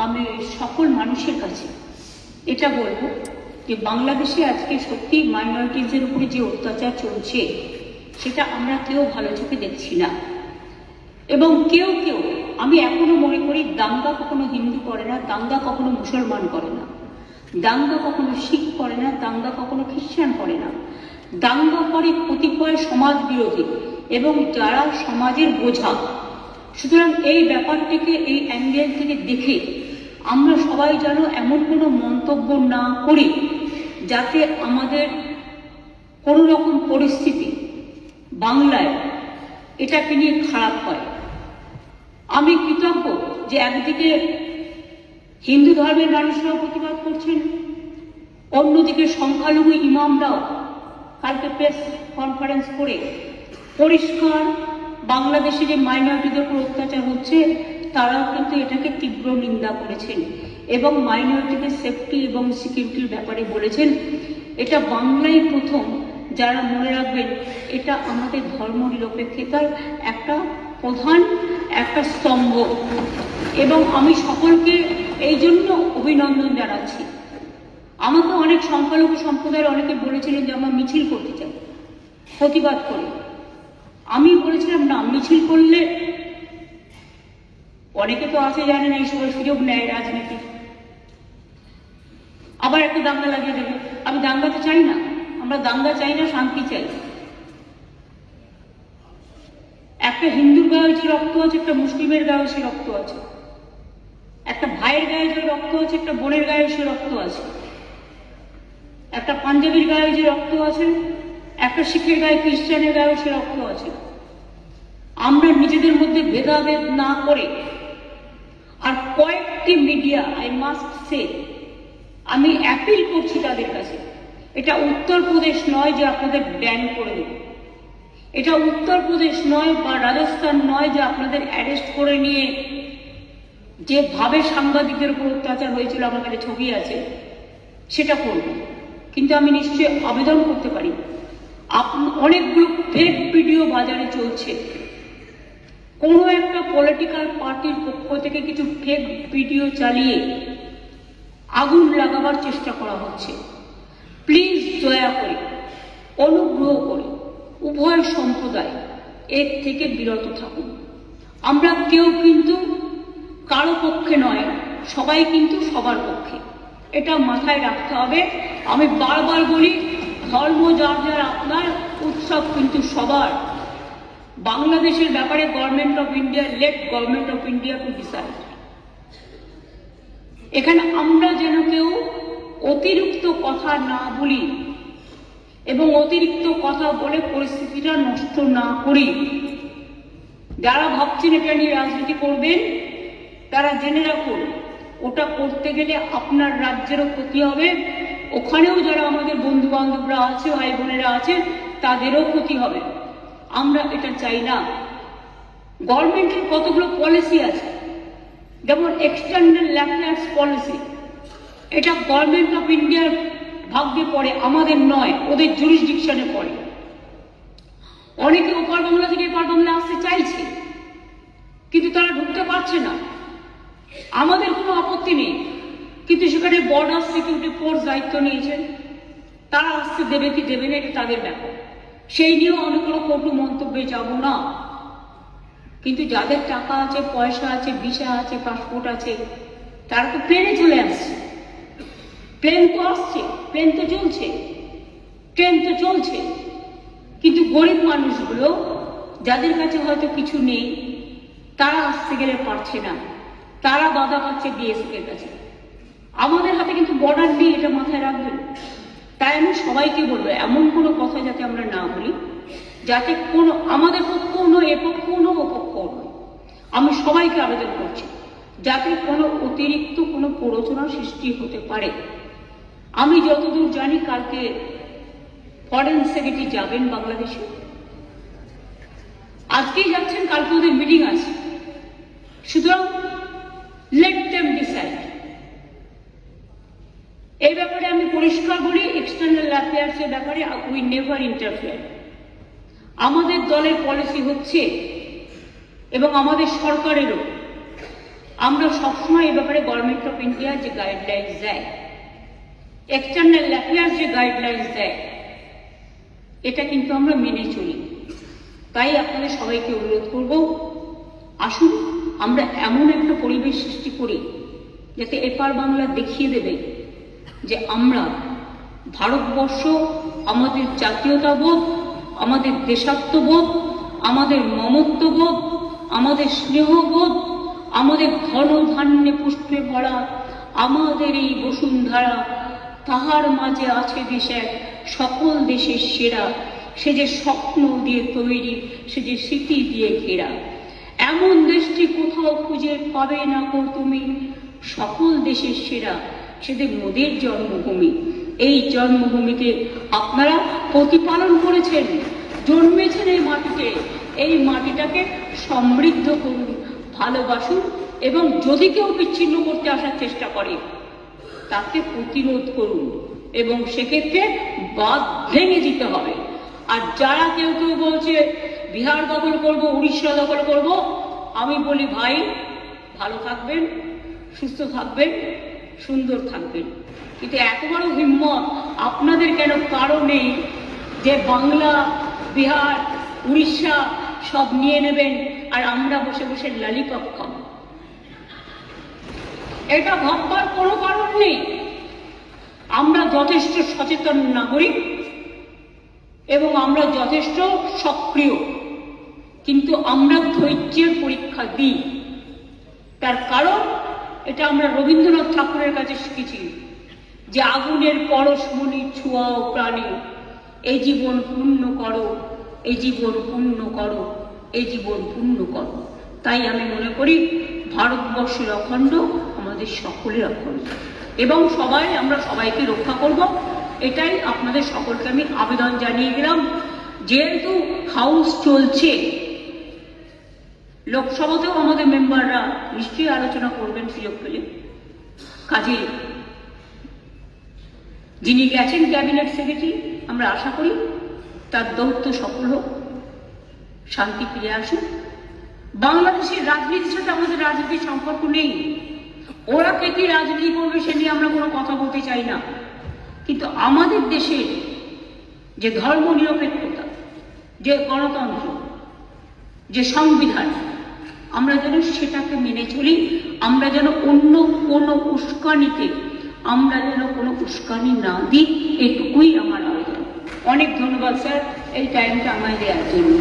আমি সকল মানুষের কাছে এটা বলবো যে বাংলাদেশে আজকে সত্যি মাইনরিটিজের উপরে যে অত্যাচার চলছে সেটা আমরা কেউ ভালো চোখে দেখছি না। এবং কেউ কেউ, আমি এখনো মনে করি, দাঙ্গা কখনো হিন্দু করে না, দাঙ্গা কখনো মুসলমান করে না, দাঙ্গা কখনো শিখ করে না, দাঙ্গা কখনো খ্রিস্টান করে না। দাঙ্গা করে কতিপয় সমাজ বিরোধী এবং যারা সমাজের বোঝা। সুতরাং এই ব্যাপারটিকে এই অ্যাঙ্গেল থেকে দেখে আমরা সবাই যেন এমন কোনো মন্তব্য না করি যাতে আমাদের কোনো রকম পরিস্থিতি বাংলায় এটাকে নিয়ে খারাপ হয়। আমি কৃতজ্ঞ যে একদিকে হিন্দু ধর্মের মানুষরাও প্রতিবাদ করছেন, অন্যদিকে সংখ্যালঘু ইমামরাও কালকে প্রেস কনফারেন্স করে পরিষ্কার বাংলাদেশে যে মাইনরিটিদের উপর অত্যাচার হচ্ছে তারাও কিন্তু এটাকে তীব্র নিন্দা করেছেন এবং মাইনরিটিদের সেফটি এবং সিকিউরিটির ব্যাপারে বলেছেন। এটা বাংলায় প্রথম, যারা মনে রাখবেন এটা আমাদের ধর্ম নিরপেক্ষতার একটা প্রধান একটা স্তম্ভ। এবং আমি সকলকে এই জন্য অভিনন্দন জানাচ্ছি। আমাকে অনেক সংখ্যালঘু সম্প্রদায়ের অনেকে বলেছিলেন যে আমরা মিছিল করতে চাই, প্রতিবাদ করি। আমি বলেছিলাম না, মিছিল করলে অনেকে তো আছে জানে না, এই সময় সুযোগ নেয় রাজনীতি, আবার একটা দাঙ্গা লাগিয়ে দেবে। আমি দাঙ্গা তো চাই না, আমরা দাঙ্গা চাই না, শান্তি চাই। একটা হিন্দুর গায়ে যে রক্ত আছে, একটা মুসলিমের গায়ে সে রক্ত আছে, একটা ভাইয়ের গায়ে যে রক্ত আছে, একটা বোনের গায়ে সে রক্ত আছে, একটা পাঞ্জাবির গায়ে যে রক্ত আছে, একটা শিখের গায়ে, খ্রিস্টানের গায়ে সে রক্ত আছে। আমরা নিজেদের মধ্যে ভেদাভেদ না করে, আর কয়েকটি মিডিয়া, আই মাস্ট সে, আমি অ্যাপিল করছি তাদের কাছে, এটা উত্তরপ্রদেশ নয় যে আপনাদের ব্যান করে দেবে, এটা উত্তরপ্রদেশ নয় বা রাজস্থান নয় যে আপনাদের অ্যারেস্ট করে নিয়ে যেভাবে সাংবাদিকদের উপর অত্যাচার হয়েছিল, আমার কাছে ছবি আছে, সেটা করব। কিন্তু আমি নিশ্চয়ই আবেদন করতে পারি, অনেকগুলো ফেক ভিডিও বাজারে চলছে, কোনো একটা পলিটিক্যাল পার্টির পক্ষ থেকে কিছু ফেক ভিডিও চালিয়ে আগুন লাগাবার চেষ্টা করা হচ্ছে। প্লিজ দয়া করে, অনুগ্রহ করে উভয় সম্প্রদায় এর থেকে বিরত থাকুন। আমরা কেউ কিন্তু কারো পক্ষে নয়, সবাই কিন্তু সবার পক্ষে, এটা মাথায় রাখতে হবে। আমি বারবার বলি, ধর্ম যার যার আপনার, উৎসব কিন্তু সবার। বাংলাদেশের ব্যাপারে government of India, late government of India to decide. এখানে আমরা যেন কেউ অতিরিক্ত কথা না বলি এবং অতিরিক্ত কথা বলে পরিস্থিতিটা নষ্ট না করি। যারা ভাবছেন এটা নিয়ে রাজনীতি করবেন তারা জেনে রাখুন, ওটা করতে গেলে আপনার রাজ্যেরও ক্ষতি হবে, ওখানেও যারা আমাদের বন্ধু বান্ধবরা আছে, ভাই বোনেরা আছে, তাদেরও ক্ষতি হবে। আমরা এটা চাই না। গভর্নমেন্টের কতগুলো পলিসি আছে, যেমন এক্সটার্নাল অ্যাফেয়ার্স পলিসি, এটা গভর্নমেন্ট অফ ইন্ডিয়ার ভাগ্যে পড়ে, আমাদের নয়, ওদের জুরিসডিকশনে পড়ে। অনেকে ওপার বাংলা থেকে এপার বাংলা আসতে চাইছে, কিন্তু তারা ঢুকতে পারছে না। আমাদের কোনো আপত্তি নেই, কিন্তু সেখানে বর্ডার সিকিউরিটি ফোর্স দায়িত্ব নিয়েছেন, তারা আসতে দেবে কি দেবে না এটা তাদের ব্যাপার, সেই নিয়েও আমি কোনো কটু মন্তব্যে যাব না। কিন্তু যাদের টাকা আছে, পয়সা আছে, ভিসা আছে, পাসপোর্ট আছে, তারা তো প্লেনে চলে আসছে। প্লেন তো আসছে, প্লেন তো চলছে, ট্রেন তো চলছে, কিন্তু গরিব মানুষগুলো যাদের কাছে হয়তো কিছু নেই, তারা আসতে গেলে পারছে না, তারা বাধা পাচ্ছে বিএসএফ এর কাছে। আমাদের হাতে কিন্তু বর্ডার নেই, এটা মাথায় রাখবেন। তাই আমি সবাইকে বলবো, এমন কোনো কথা যাতে আমরা না বলি, যাতে কোনো আমাদের পক্ষও নয়, এ পক্ষও নয়, ও পক্ষও নয়। আমি সবাইকে আবেদন করছি যাতে কোনো অতিরিক্ত কোনো প্ররোচনা সৃষ্টি হতে পারে। আমি যতদূর জানি কালকে ফরেন সেক্রেটারি যাবেন বাংলাদেশে, আজকেই যাচ্ছেন, কালকে ওদের মিটিং আছে। সুতরাং লেট দেম ডিসাইড। এই ব্যাপারে আমি পরিষ্কার বলি, এক্সটার্নাল অ্যাফেয়ার্স এর ব্যাপারে উই নেভার ইন্টারফেয়ার। আমাদের দলের পলিসি হচ্ছে এবং আমাদের সরকারেরও আমরা সবসময় এ ব্যাপারে গভর্নমেন্ট অফ ইন্ডিয়া যে গাইডলাইন্স দেয়, এক্সটার্নাল অ্যাফেয়ার্স যে গাইডলাইন্স দেয়, এটা কিন্তু আমরা মেনে চলি। তাই আপনাদের সবাইকে অনুরোধ করব, আসুন আমরা এমন একটা পরিবেশ সৃষ্টি করি যাতে এপার বাংলা দেখিয়ে দেবে যে আমরা ভারতবর্ষ, আমাদের জাতীয়তাবোধ, আমাদের দেশাত্মবোধ, আমাদের মমত্ববোধ, আমাদের স্নেহবোধ, আমাদের ধন ধান্যে পুষ্পে ভরা আমাদের এই বসুন্ধরা, তাহার মাঝে আছে দেশ এক সকল দেশের সেরা, সে যে স্বপ্ন দিয়ে তৈরি, সে যে স্মৃতি দিয়ে ঘেরা। এমন দেশটি কোথাও খুঁজে পাবে না কো তুমি, সকল দেশের সেরা, সেদের মোদের জন্মভূমি। এই জন্মভূমিকে আপনারা প্রতিপালন করেছেন, জন্মেছেন এই মাটিতে। এই মাটিটাকে সমৃদ্ধ করুন, ভালোবাসুন, এবং যদি কেউ বিচ্ছিন্ন করতে আসার চেষ্টা করে তাকে প্রতিরোধ করুন, এবং সেক্ষেত্রে বাঁধ ভেঙে দিতে হবে। আর যারা কেউ কেউ বলছে বিহার দখল করব, উড়িষ্যা দখল করব, আমি বলি ভাই, ভালো থাকবেন, সুস্থ থাকবেন, সুন্দর থাকবেন, কিন্তু এত বড় হিম্মত আপনাদের কেন? কারণ নেই যে বাংলা, বিহার, উড়িষ্যা সব নিয়ে নেবেন আর আমরা বসে বসে লালিপপ খাব। এটা ভাববার কোনো কারণ নেই। আমরা যথেষ্ট সচেতন নাগরিক এবং আমরা যথেষ্ট সক্রিয়, কিন্তু আমরা ধৈর্যের পরীক্ষা দিই। তার কারণ এটা আমরা রবীন্দ্রনাথ ঠাকুরের কাছে শিখেছি যে আগুনের পরশমণি ছোঁয়াও প্রাণে, এই জীবন পূর্ণ করো, এই জীবন পূর্ণ করো, এই জীবন পূর্ণ করো। তাই আমি মনে করি ভারতবর্ষের অখণ্ড আমাদের সকলের অখণ্ড, এবং আমরা সবাইকে রক্ষা করব। এটাই আপনাদের সকলকে আমি আবেদন জানিয়ে গেলাম। যেহেতু হাউস চলছে, লোকসভাতেও আমাদের মেম্বাররা নিশ্চয়ই আলোচনা করবেন সুযোগ পেলে। কাজে যিনি গেছেন ক্যাবিনেট সেক্রেটারি, আমরা আশা করি তার দৌত্য সফল হোক, শান্তি ফিরে আসুক। বাংলাদেশের রাজনীতির সাথে আমাদের রাজনীতির সম্পর্ক নেই। ওরা কে কি রাজনীতি করবে সে নিয়ে আমরা কোনো কথা বলতে চাই না, কিন্তু আমাদের দেশের যে ধর্ম নিরপেক্ষতা, যে গণতন্ত্র, যে সংবিধান, আমরা যেন সেটাকে মেনে চলি। আমরা যেন অন্য কোনো উস্কানি না দিই, এটুকুই আমার আবেদন। অনেক ধন্যবাদ স্যার এই টাইমটা আমায় দেওয়ার জন্য।